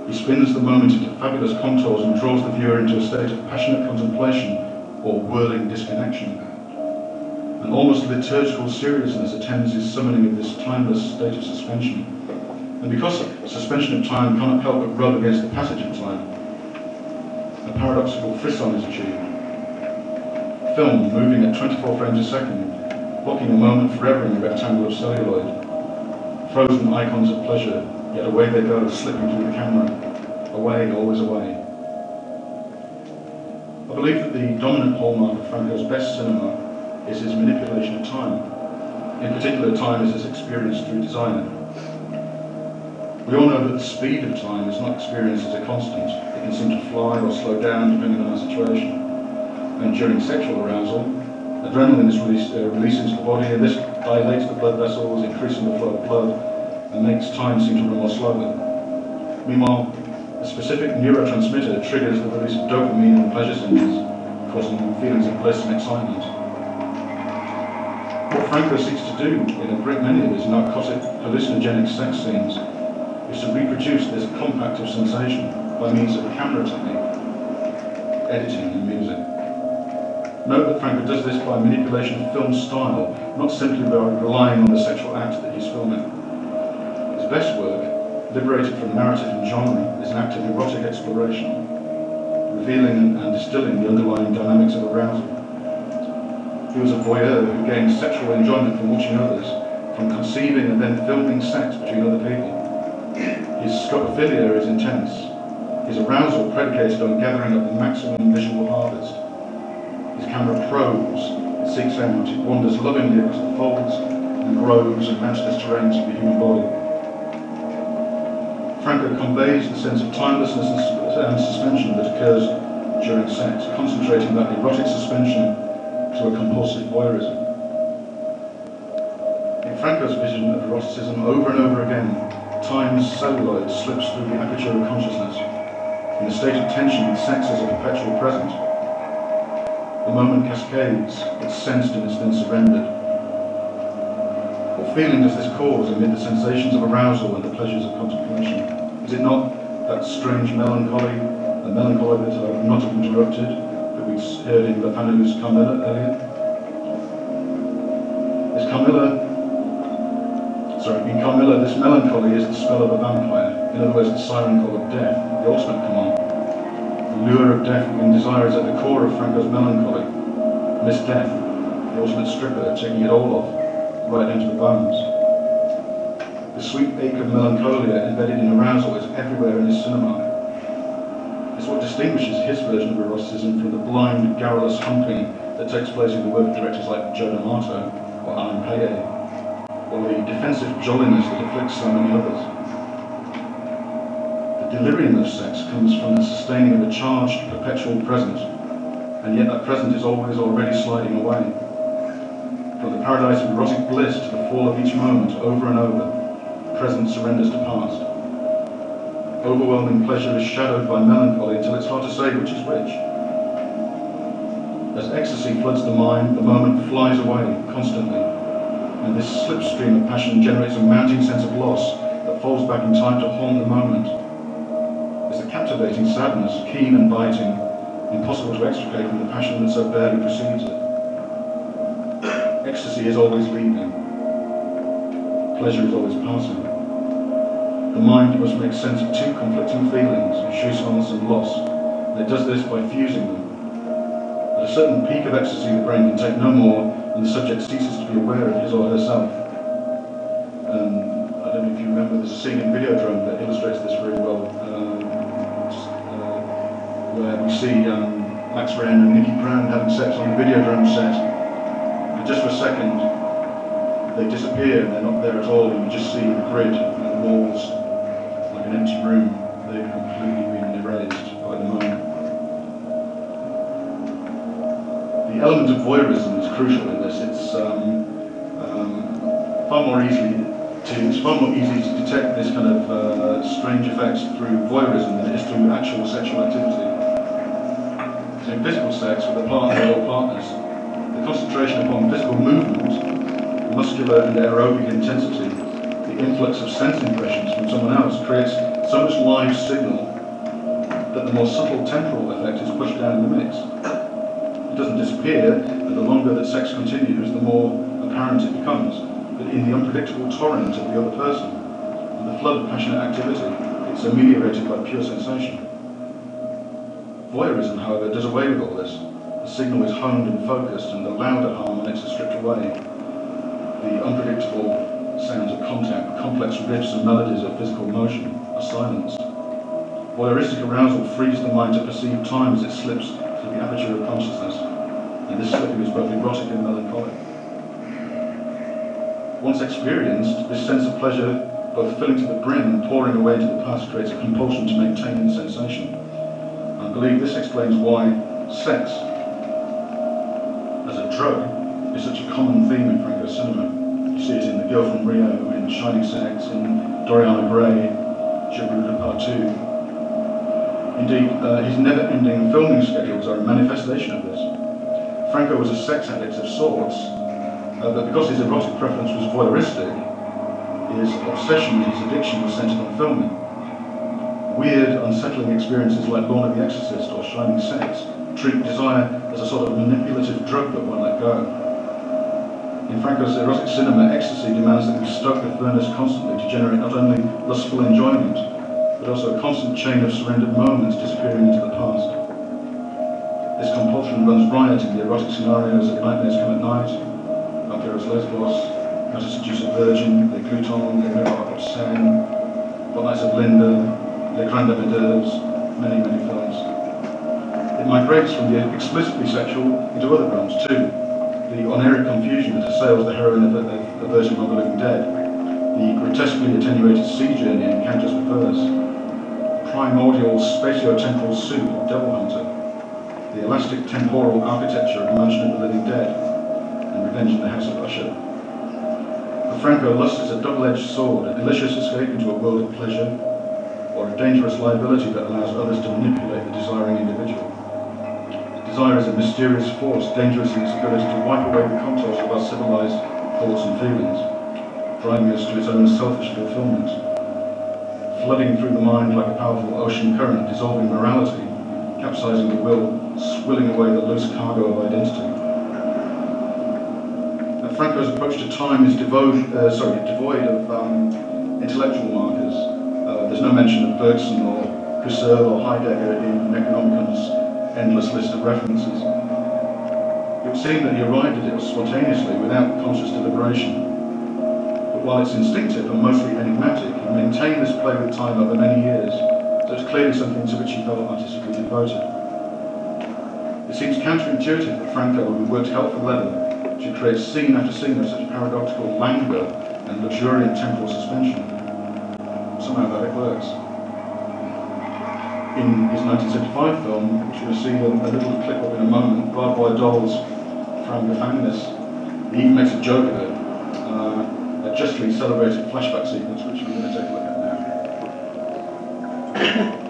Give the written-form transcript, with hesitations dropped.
He spins the moment into fabulous contours and draws the viewer into a state of passionate contemplation or whirling disconnection. An almost liturgical seriousness attends his summoning of this timeless state of suspension. And because suspension of time cannot help but rub against the passage of time, a paradoxical frisson is achieved. Film moving at 24 frames a second, blocking a moment forever in a rectangle of celluloid. Frozen icons of pleasure, yet away they go, slipping through the camera. Away, always away. I believe that the dominant hallmark of Franco's best cinema is his manipulation of time. In particular, time is experienced through design. We all know that the speed of time is not experienced as a constant. It can seem to fly or slow down depending on our situation. And during sexual arousal, adrenaline is released into the body, and this dilates the blood vessels, increasing the flow of blood, and makes time seem to run more slowly. Meanwhile, a specific neurotransmitter triggers the release of dopamine and pleasure centers, causing feelings of bliss and excitement. What Franco seeks to do in a great many of his narcotic, hallucinogenic sex scenes is to reproduce this compact of sensation by means of a camera technique, editing and music. Note that Franco does this by manipulation of film style, not simply by relying on the sexual act that he's filming. His best work, liberated from narrative and genre, is an act of erotic exploration, revealing and distilling the underlying dynamics of arousal. He was a voyeur who gained sexual enjoyment from watching others, from conceiving and then filming sex between other people. His scopophilia is intense, his arousal predicated on gathering up the maximum visual harvest. His camera probes, it seeks out, it wanders lovingly across the folds and groves and matchless terrains of the human body. Franco conveys the sense of timelessness and suspension that occurs during sex, concentrating that erotic suspension to a compulsive voyeurism. In Franco's vision of eroticism, over and over again, time's celluloid slips through the aperture of consciousness. In a state of tension, sex is a perpetual present. The moment cascades, it's sensed and it's then surrendered. What feeling does this cause amid the sensations of arousal and the pleasures of contemplation? Is it not that strange melancholy, the melancholy that I've not interrupted, that we heard in Bafanu's Carmilla earlier? In Carmilla, this melancholy is the spell of a vampire, in other words, the siren call of death, the ultimate command. The lure of death and desire is at the core of Franco's melancholy. Miss Death, the ultimate stripper, taking it all off, right down to the bones. The sweet ache of melancholia embedded in arousal is everywhere in his cinema. It's what distinguishes his version of eroticism from the blind, garrulous humping that takes place in the work of directors like Joe D'Amato or Alan Paye, or the defensive jolliness that afflicts so many others. The delirium of sex comes from the sustaining of a charged, perpetual present, and yet that present is always already sliding away. From the paradise of erotic bliss to the fall of each moment, over and over, present surrenders to past. Overwhelming pleasure is shadowed by melancholy until it's hard to say which is which. As ecstasy floods the mind, the moment flies away constantly, and this slipstream of passion generates a mounting sense of loss that falls back in time to haunt the moment. It's a captivating sadness, keen and biting, impossible to extricate from the passion that so barely precedes it. Ecstasy is always leaving. Pleasure is always passing. The mind must make sense of two conflicting feelings, jouissance and loss, and it does this by fusing them. At a certain peak of ecstasy, the brain can take no more, and the subject ceases to be aware of his or herself. I don't know if you remember, there's a scene in Videodrome that illustrates this really well, where we see Max Wren and Nicky Brand having sex on the Videodrome set, and just for a second, they disappear and they're not there at all, and you just see the grid and the walls, like an empty room. They've completely been erased by the moment. The element of voyeurism is crucial in this. It's far more easy to detect this kind of strange effects through voyeurism than it is through actual sexual activity. So in physical sex with a partner or partners, the concentration upon physical movement, muscular and aerobic intensity, the influx of sense impressions from someone else creates so much live signal that the more subtle temporal effect is pushed down in the mix. It doesn't disappear, and the longer that sex continues, the more apparent it becomes. But in the unpredictable torrent of the other person, and the flood of passionate activity, it's ameliorated by pure sensation. Voyeurism, however, does away with all this. The signal is honed and focused, and the louder harmonics are stripped away. The unpredictable sounds of contact, complex riffs and melodies of physical motion are silenced. Voyeuristic arousal frees the mind to perceive time as it slips through the aperture of consciousness, and this slipping is both erotic and melancholic. Once experienced, this sense of pleasure, both filling to the brim and pouring away into the past, creates a compulsion to maintain the sensation. I believe this explains why sex, as a drug, is such a common theme in Franco's cinema. You see it in The Girl from Rio, in Shining Sex, in Doriana Gray, Jabruda Part 2. Indeed, his never-ending filming schedules are a manifestation of this. Franco was a sex addict of sorts, but because his erotic preference was voyeuristic, his obsession, his addiction was centered on filming. Weird, unsettling experiences like Lorna the Exorcist or Shining Sex treat desire as a sort of manipulative drug that won't let go. In Franco's erotic cinema, ecstasy demands that we stoke the furnace constantly to generate not only lustful enjoyment, but also a constant chain of surrendered moments disappearing into the past. This compulsion runs riot in the erotic scenarios of Nightmares Come at Night, Vampiros Lesbos, How to Seduce a Virgin, Les Gloutons, Les Miroirs Obscènes, What Nights of Linda, Les Grandes Dames d'Oeuvres, many, many films. It migrates from the explicitly sexual into other realms too. The oniric confusion that assails the heroine of A Virgin Among the Living Dead, the grotesquely attenuated sea journey in Countess Reverse, primordial spatio-temporal soup of Devil Hunter, the elastic temporal architecture of Mansion of the Living Dead, and Revenge in the House of Usher. For Franco, lust is a double-edged sword, a delicious escape into a world of pleasure, or a dangerous liability that allows others to manipulate the desiring individual. Desire is a mysterious force, dangerous in its ability to wipe away the contours of our civilized thoughts and feelings, driving us to its own selfish fulfillment, flooding through the mind like a powerful ocean current, dissolving morality, capsizing the will, swilling away the loose cargo of identity. Franco's approach to time is devoid of intellectual markers. There's no mention of Bergson or Husserl or Heidegger in Necronomicon's endless list of references. It would seem that he arrived at it spontaneously, without conscious deliberation. But while it's instinctive and mostly enigmatic, he maintained this play with time over many years, so it's clearly something to which he felt artistically devoted. It seems counterintuitive that Franco, who worked hell for leather, should create scene after scene of such paradoxical languor and luxuriant temporal suspension. Somehow that it works. In his 1975 film, which we'll see a little clip of in a moment, Barbed Wire Dolls from Gefangenis, he even makes a joke of it, a justly celebrated flashback sequence, which we're going to take a look at now.